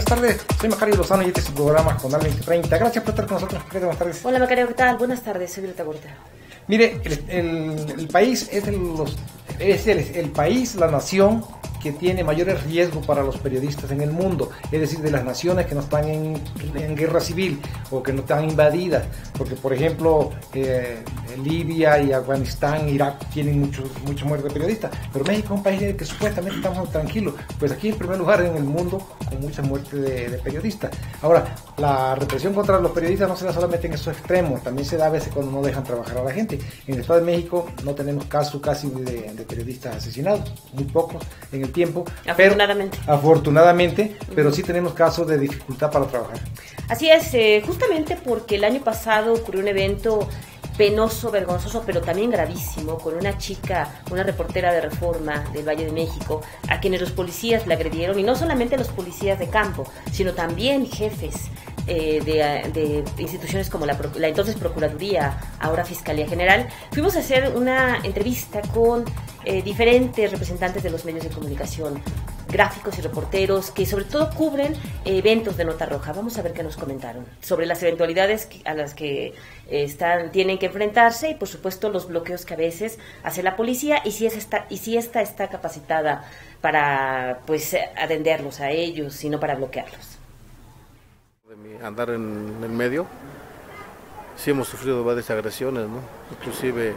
buenas tardes. Soy Macario Lozano y este es su programa Jornal 2030. Gracias por estar con nosotros. Buenas tardes. Hola Macario, ¿qué tal? Buenas tardes, soy Violeta Gortero. Mire, el país es el país, la nación que tiene mayores riesgos para los periodistas en el mundo, es decir, de las naciones que no están en guerra civil o que no están invadidas, porque por ejemplo Libia y Afganistán, Irak tienen mucha muerte de periodistas, pero México es un país en el que supuestamente estamos tranquilos, pues aquí en primer lugar en el mundo con mucha muerte de periodistas. Ahora, la represión contra los periodistas no se da solamente en esos extremos, también se da a veces cuando no dejan trabajar a la gente. En el Estado de México no tenemos casos casi de periodistas asesinados, muy pocos en el tiempo, afortunadamente, pero sí tenemos casos de dificultad para trabajar. Así es, justamente porque el año pasado ocurrió un evento penoso, vergonzoso, pero también gravísimo, con una chica, una reportera de Reforma del Valle de México, a quienes los policías la agredieron, y no solamente los policías de campo, sino también jefes de instituciones como la entonces Procuraduría, ahora Fiscalía General. Fuimos a hacer una entrevista con diferentes representantes de los medios de comunicación, gráficos y reporteros, que sobre todo cubren eventos de nota roja. Vamos a ver qué nos comentaron sobre las eventualidades a las que tienen que enfrentarse y por supuesto los bloqueos que a veces hace la policía y si esta está capacitada para pues atenderlos a ellos y no para bloquearlos. De mi andar en el medio, sí hemos sufrido varias agresiones, ¿no? Inclusive,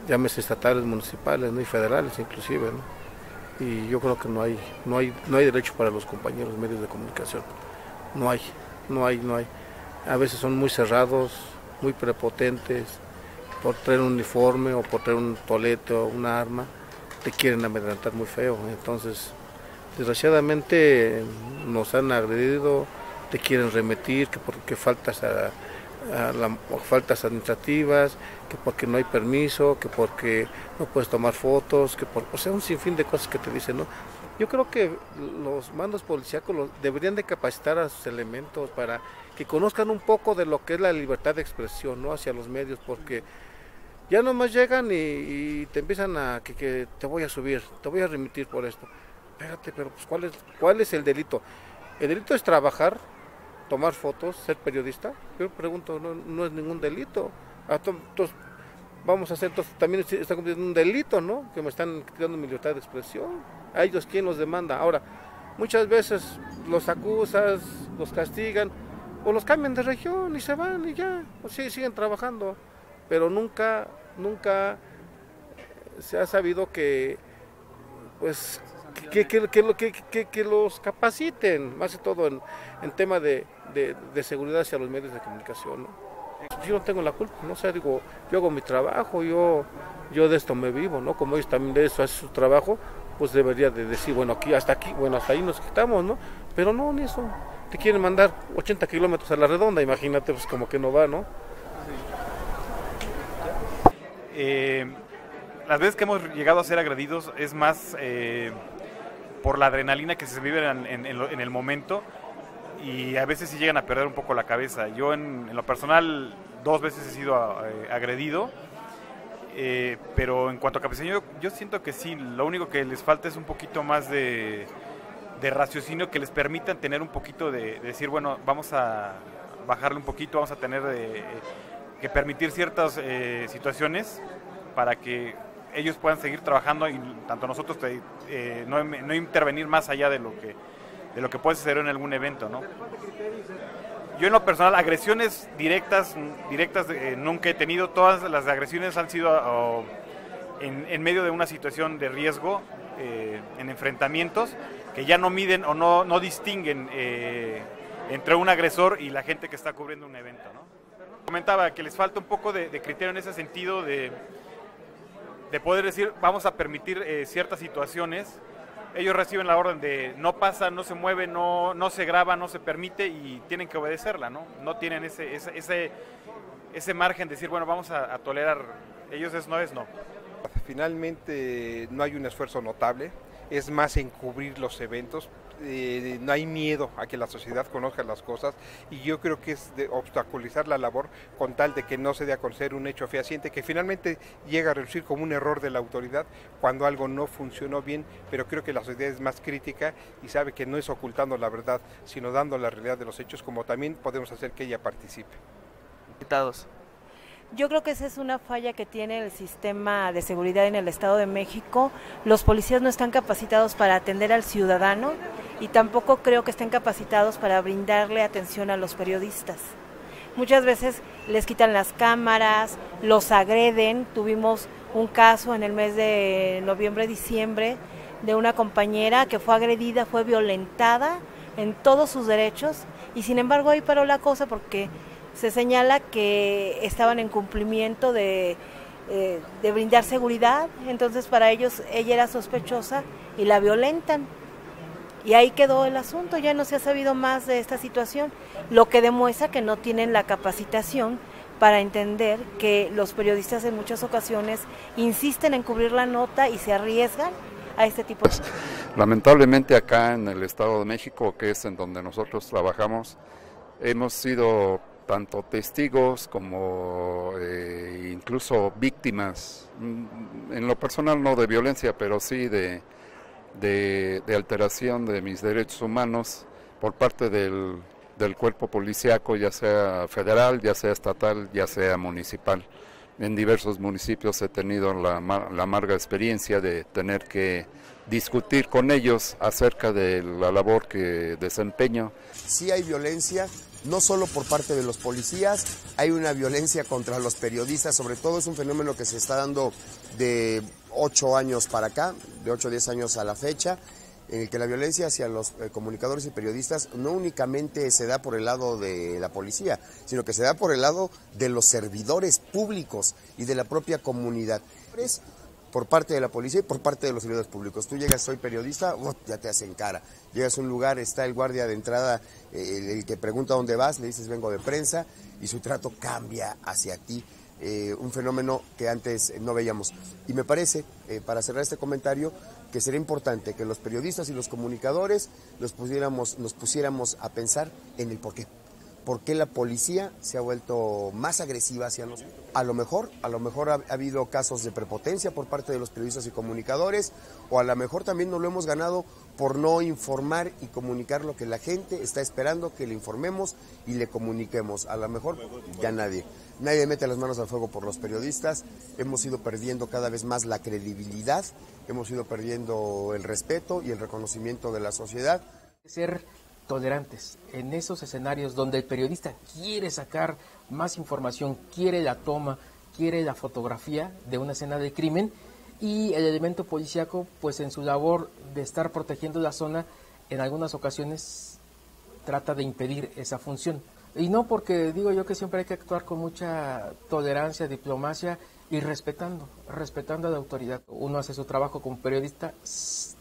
llámese estatales, municipales, ¿no? Y federales inclusive, ¿no? Y yo creo que no hay derecho para los compañeros medios de comunicación. No hay. A veces son muy cerrados, muy prepotentes, por traer un uniforme o por traer un tolete o una arma, te quieren amedrentar muy feo. Entonces, desgraciadamente nos han agredido, te quieren remitir, que porque faltas faltas administrativas, que porque no hay permiso, que porque no puedes tomar fotos, o sea, un sinfín de cosas que te dicen, ¿no? Yo creo que los mandos policíacos deberían de capacitar a sus elementos para que conozcan un poco de lo que es la libertad de expresión, ¿no? Hacia los medios, porque ya nomás llegan y te empiezan a que te voy a subir, te voy a remitir por esto. Espérate, pero pues ¿cuál es el delito? El delito es trabajar, tomar fotos, ser periodista. Yo pregunto, no es ningún delito. Entonces, vamos a hacer, también está cumpliendo un delito, ¿no? Que me están quitando mi libertad de expresión. A ellos, ¿quién los demanda? Ahora, muchas veces los acusas, los castigan, o los cambian de región y se van y ya, o sí, siguen trabajando. Pero nunca se ha sabido que, pues, que los capaciten, más que todo en tema de seguridad hacia los medios de comunicación, ¿no? Yo no tengo la culpa, ¿no? O sea, digo, yo hago mi trabajo, yo de esto me vivo, ¿no? Como ellos también de eso hacen su trabajo, pues debería de decir, bueno, hasta ahí nos quitamos, ¿no? Pero no, ni eso. Te quieren mandar 80 kilómetros a la redonda, imagínate, pues como que no va, ¿no? Las veces que hemos llegado a ser agredidos es más por la adrenalina que se vive en el momento, y a veces sí llegan a perder un poco la cabeza. Yo en lo personal 2 veces he sido agredido, pero en cuanto a capacitación yo siento que sí, lo único que les falta es un poquito más de raciocinio que les permitan tener un poquito de decir, bueno, vamos a bajarle un poquito, vamos a tener que permitir ciertas situaciones para que ellos puedan seguir trabajando y tanto nosotros no intervenir más allá de lo que puede suceder en algún evento, ¿no? Yo en lo personal, agresiones directas nunca he tenido. Todas las agresiones han sido en medio de una situación de riesgo, en enfrentamientos que ya no miden o no distinguen entre un agresor y la gente que está cubriendo un evento, ¿no? Comentaba que les falta un poco de criterio en ese sentido de poder decir, vamos a permitir ciertas situaciones. Ellos reciben la orden de no pasa, no se mueve, no se graba, no se permite y tienen que obedecerla, ¿no? No tienen ese margen de decir, bueno, vamos a tolerar. Ellos no. Finalmente no hay un esfuerzo notable, es más encubrir los eventos. no hay miedo a que la sociedad conozca las cosas, y yo creo que es de obstaculizar la labor con tal de que no se dé a conocer un hecho fehaciente que finalmente llega a reducir como un error de la autoridad cuando algo no funcionó bien, pero creo que la sociedad es más crítica y sabe que no es ocultando la verdad, sino dando la realidad de los hechos, como también podemos hacer que ella participe. Yo creo que esa es una falla que tiene el sistema de seguridad en el Estado de México. Los policías no están capacitados para atender al ciudadano y tampoco creo que estén capacitados para brindarle atención a los periodistas. Muchas veces les quitan las cámaras, los agreden. Tuvimos un caso en el mes de noviembre-diciembre de una compañera que fue agredida, fue violentada en todos sus derechos y sin embargo ahí paró la cosa porque se señala que estaban en cumplimiento de brindar seguridad, entonces para ellos ella era sospechosa y la violentan. Y ahí quedó el asunto, ya no se ha sabido más de esta situación, lo que demuestra que no tienen la capacitación para entender que los periodistas en muchas ocasiones insisten en cubrir la nota y se arriesgan a este tipo de... Lamentablemente acá en el Estado de México, que es en donde nosotros trabajamos, hemos sido tanto testigos como incluso víctimas, en lo personal no de violencia, pero sí de alteración de mis derechos humanos por parte del cuerpo policíaco, ya sea federal, ya sea estatal, ya sea municipal. En diversos municipios he tenido la amarga experiencia de tener que discutir con ellos acerca de la labor que desempeño. Sí hay violencia, no solo por parte de los policías, hay una violencia contra los periodistas, sobre todo es un fenómeno que se está dando de 8 años para acá, de 8 o 10 años a la fecha, en el que la violencia hacia los comunicadores y periodistas no únicamente se da por el lado de la policía, sino que se da por el lado de los servidores públicos y de la propia comunidad. Por parte de la policía y por parte de los servidores públicos. Tú llegas, soy periodista, ya te hacen cara. Llegas a un lugar, está el guardia de entrada, el que pregunta dónde vas, le dices vengo de prensa, y su trato cambia hacia ti. Un fenómeno que antes no veíamos. Y me parece, para cerrar este comentario, que sería importante que los periodistas y los comunicadores nos pusiéramos a pensar en el porqué. ¿Por qué la policía se ha vuelto más agresiva hacia nosotros? A lo mejor ha habido casos de prepotencia por parte de los periodistas y comunicadores, o a lo mejor también nos lo hemos ganado por no informar y comunicar lo que la gente está esperando que le informemos y le comuniquemos. A lo mejor ya nadie mete las manos al fuego por los periodistas. Hemos ido perdiendo cada vez más la credibilidad, hemos ido perdiendo el respeto y el reconocimiento de la sociedad. Ser tolerantes en esos escenarios donde el periodista quiere sacar más información, quiere la toma, quiere la fotografía de una escena de crimen, y el elemento policíaco, pues en su labor de estar protegiendo la zona, en algunas ocasiones trata de impedir esa función. Y no, porque digo yo que siempre hay que actuar con mucha tolerancia, diplomacia y respetando a la autoridad. Uno hace su trabajo como periodista,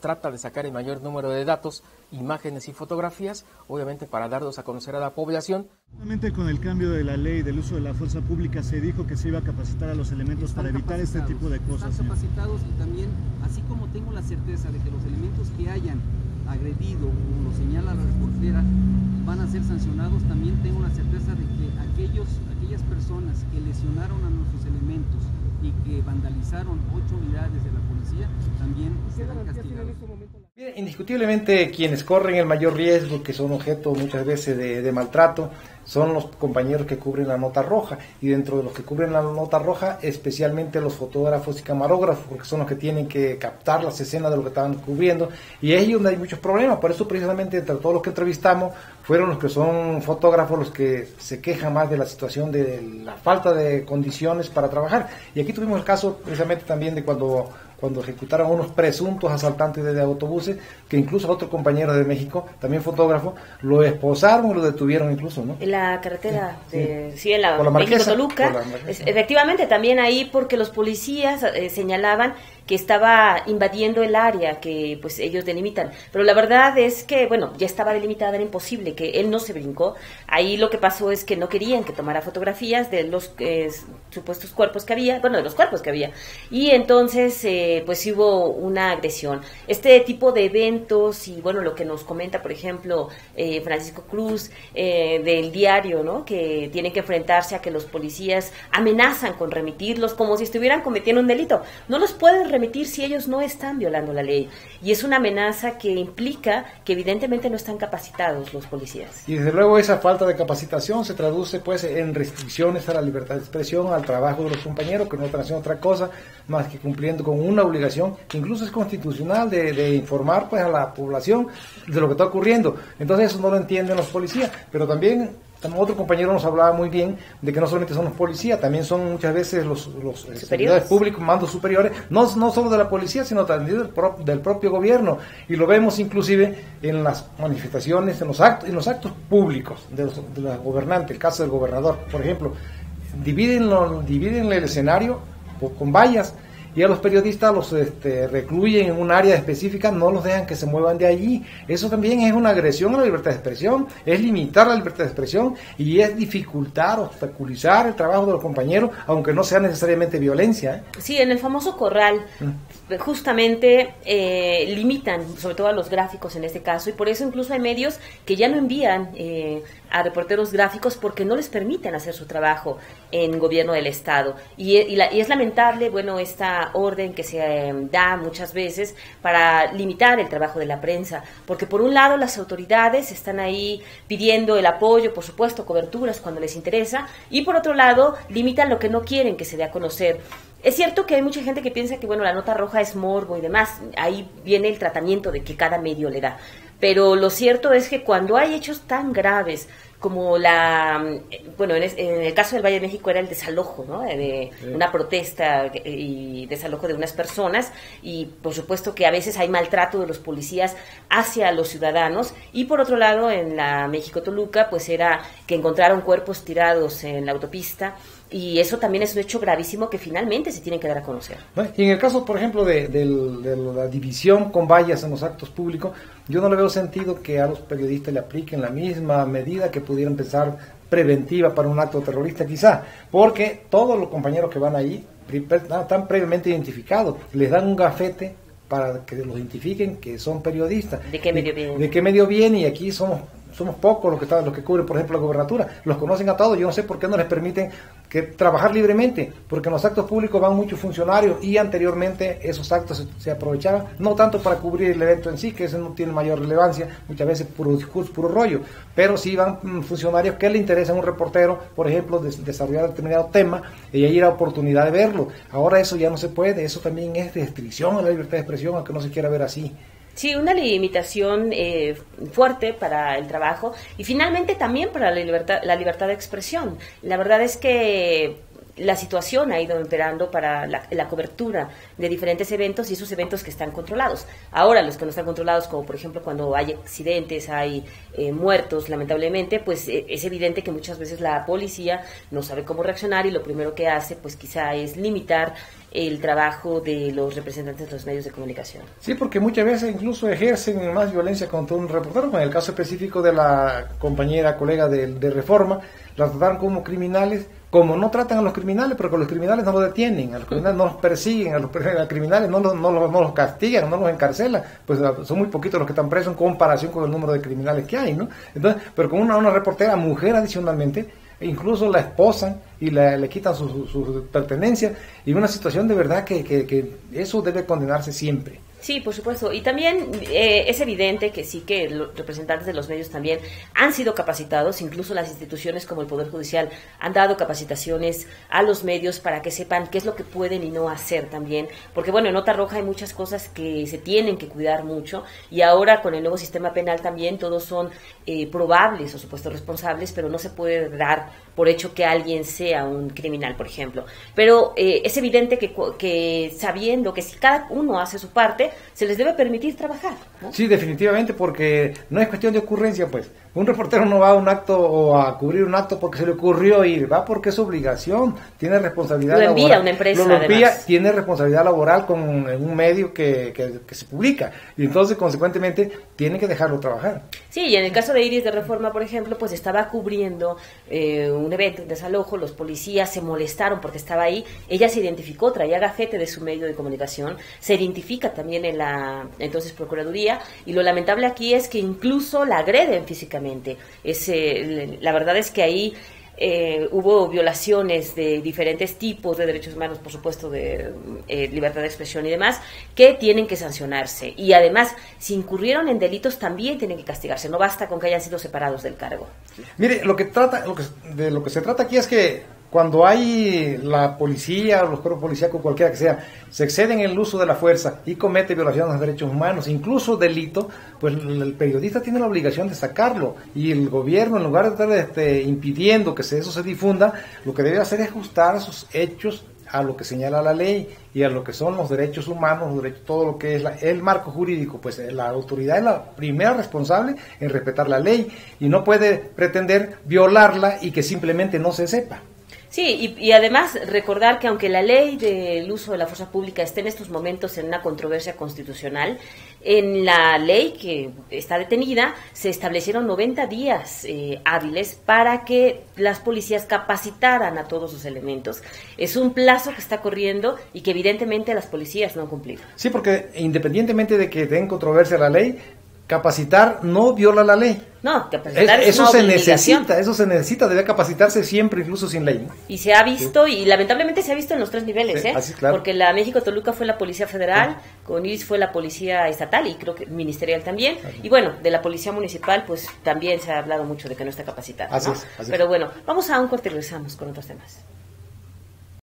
trata de sacar el mayor número de datos, imágenes y fotografías, obviamente para darlos a conocer a la población. Justamente con el cambio de la ley del uso de la fuerza pública se dijo que se iba a capacitar a los elementos para evitar este tipo de cosas. Están capacitados, y también, así como tengo la certeza de que los elementos que hayan agredido, como lo señala la reportera, van a ser sancionados, también tengo la certeza de que aquellas personas que lesionaron a nuestros elementos y que vandalizaron 8 unidades de la policía también serán castigados. Indiscutiblemente quienes corren el mayor riesgo, que son objeto muchas veces de maltrato, son los compañeros que cubren la nota roja, y dentro de los que cubren la nota roja, especialmente los fotógrafos y camarógrafos, porque son los que tienen que captar las escenas de lo que estaban cubriendo, y es ahí donde hay muchos problemas. Por eso precisamente entre todos los que entrevistamos fueron los que son fotógrafos los que se quejan más de la situación de la falta de condiciones para trabajar. Y aquí tuvimos el caso precisamente también de cuando ejecutaron a unos presuntos asaltantes de autobuses, que incluso a otro compañero de México, también fotógrafo, lo esposaron y lo detuvieron incluso, ¿no? En la carretera en la México-Toluca, efectivamente también ahí, porque los policías señalaban que estaba invadiendo el área que pues ellos delimitan, pero la verdad es que, bueno, ya estaba delimitada, era imposible, que él no se brincó. Ahí lo que pasó es que no querían que tomara fotografías de los supuestos cuerpos que había, bueno, de los cuerpos que había, y entonces pues hubo una agresión. Este tipo de eventos, y bueno, lo que nos comenta, por ejemplo, Francisco Cruz, del diario, ¿no?, que tienen que enfrentarse a que los policías amenazan con remitirlos como si estuvieran cometiendo un delito. No los pueden remitir si ellos no están violando la ley, y es una amenaza que implica que evidentemente no están capacitados los policías. Y desde luego esa falta de capacitación se traduce pues en restricciones a la libertad de expresión, al trabajo de los compañeros, que no están haciendo otra cosa más que cumpliendo con una obligación que incluso es constitucional de informar pues a la población de lo que está ocurriendo. Entonces eso no lo entienden los policías, pero también otro compañero nos hablaba muy bien de que no solamente son los policías, también son muchas veces los servidores públicos, mandos superiores, no solo de la policía, sino también del propio gobierno, y lo vemos inclusive en las manifestaciones, en los actos públicos de los gobernantes. El caso del gobernador, por ejemplo, dividen el escenario con vallas, y a los periodistas los recluyen en un área específica, no los dejan que se muevan de allí. Eso también es una agresión a la libertad de expresión, es limitar la libertad de expresión y es dificultar, obstaculizar el trabajo de los compañeros, aunque no sea necesariamente violencia. Sí, en el famoso corral, justamente limitan, sobre todo a los gráficos en este caso, y por eso incluso hay medios que ya no envían a reporteros gráficos porque no les permiten hacer su trabajo en gobierno del Estado. Y es lamentable, bueno, esta orden que se da muchas veces para limitar el trabajo de la prensa, porque por un lado las autoridades están ahí pidiendo el apoyo, por supuesto, coberturas cuando les interesa, y por otro lado limitan lo que no quieren que se dé a conocer. Es cierto que hay mucha gente que piensa que, bueno, la nota roja es morbo y demás, ahí viene el tratamiento de que cada medio le da, pero lo cierto es que cuando hay hechos tan graves como bueno, en el caso del Valle de México era el desalojo, ¿no?, de una protesta y desalojo de unas personas, y por supuesto que a veces hay maltrato de los policías hacia los ciudadanos, y por otro lado en la México-Toluca pues era que encontraron cuerpos tirados en la autopista, y eso también es un hecho gravísimo que finalmente se tiene que dar a conocer. Y en el caso, por ejemplo, de la división con vallas en los actos públicos, yo no le veo sentido que a los periodistas le apliquen la misma medida que pudieran pensar preventiva para un acto terrorista quizá, porque todos los compañeros que van ahí están previamente identificados, les dan un gafete para que los identifiquen que son periodistas. ¿De qué medio vienen? ¿De qué medio vienen? Y aquí somos pocos los que cubren, por ejemplo, la gobernatura. Los conocen a todos. Yo no sé por qué no les permiten trabajar libremente, porque en los actos públicos van muchos funcionarios, y anteriormente esos actos se aprovechaban, no tanto para cubrir el evento en sí, que ese no tiene mayor relevancia, muchas veces puro discurso, puro rollo, pero sí van funcionarios que le interesa a un reportero, por ejemplo, desarrollar determinado tema, y ahí la oportunidad de verlo. Ahora eso ya no se puede, eso también es restricción a la libertad de expresión, aunque no se quiera ver así. Sí, una limitación fuerte para el trabajo, y finalmente también para la libertad de expresión. La verdad es que la situación ha ido empeorando para la cobertura de diferentes eventos, y esos eventos que están controlados. Ahora, los que no están controlados, como por ejemplo cuando hay accidentes, hay muertos, lamentablemente, pues es evidente que muchas veces la policía no sabe cómo reaccionar, y lo primero que hace, pues quizá es limitar el trabajo de los representantes de los medios de comunicación. Sí, porque muchas veces incluso ejercen más violencia contra un reportero. En el caso específico de la colega de Reforma, la trataron como criminales, como no tratan a los criminales, pero que los criminales no los detienen, a los criminales no los persiguen, a los criminales no los castigan, no los encarcelan, pues son muy poquitos los que están presos en comparación con el número de criminales que hay, ¿no? Entonces, pero con una reportera mujer adicionalmente, incluso la esposan y le quitan sus pertenencias, y una situación de verdad que eso debe condenarse siempre. Sí, por supuesto. Y también es evidente que sí, que los representantes de los medios también han sido capacitados, incluso las instituciones como el Poder Judicial han dado capacitaciones a los medios para que sepan qué es lo que pueden y no hacer también. Porque bueno, en Nota Roja hay muchas cosas que se tienen que cuidar mucho, y ahora con el nuevo sistema penal también todos son probables o supuestos responsables, pero no se puede dar por hecho que alguien sea un criminal, por ejemplo. Pero es evidente que sabiendo que si cada uno hace su parte, se les debe permitir trabajar, ¿no? Sí, definitivamente, porque no es cuestión de ocurrencia, pues. Un reportero no va a un acto o a cubrir un acto porque se le ocurrió ir, va porque es obligación, tiene responsabilidad laboral. Lo envía una empresa, lo envía, además. tiene responsabilidad laboral con un medio que se publica, y entonces, consecuentemente, tiene que dejarlo trabajar. Sí, y en el caso de Iris de Reforma, por ejemplo, pues estaba cubriendo un evento, un desalojo, los policías se molestaron porque estaba ahí, ella se identificó, traía gafete de su medio de comunicación, se identifica también en la entonces Procuraduría, y lo lamentable aquí es que incluso la agreden físicamente. La verdad es que ahí hubo violaciones de diferentes tipos de derechos humanos, por supuesto, de libertad de expresión y demás, que tienen que sancionarse. Y además, si incurrieron en delitos, también tienen que castigarse. No basta con que hayan sido separados del cargo. Mire, de lo que se trata aquí es que cuando hay la policía o los cuerpos policíacos, cualquiera que sea, se exceden en el uso de la fuerza y comete violaciones a los derechos humanos, incluso delito, pues el periodista tiene la obligación de sacarlo, y el gobierno, en lugar de estar impidiendo que eso se difunda, lo que debe hacer es ajustar sus hechos a lo que señala la ley y a lo que son los derechos humanos, todo lo que es el marco jurídico. Pues la autoridad es la primera responsable en respetar la ley y no puede pretender violarla y que simplemente no se sepa. Sí, y además recordar que aunque la ley del uso de la fuerza pública esté en estos momentos en una controversia constitucional, en la ley que está detenida se establecieron 90 días hábiles para que las policías capacitaran a todos sus elementos. Es un plazo que está corriendo y que evidentemente las policías no han cumplido. Sí, porque independientemente de que esté en controversia la ley, capacitar no viola la ley. No, capacitar es eso una se obligación. necesita, debe capacitarse siempre, incluso sin ley, ¿no? Y se ha visto, y lamentablemente se ha visto en los 3 niveles, sí, así, claro. Porque la México-Toluca fue la Policía Federal, con Iris fue la Policía Estatal y creo que ministerial también, y bueno, de la Policía Municipal pues también se ha hablado mucho de que no está capacitada, ¿no? Así es. Pero bueno, vamos a un corte y regresamos con otros temas.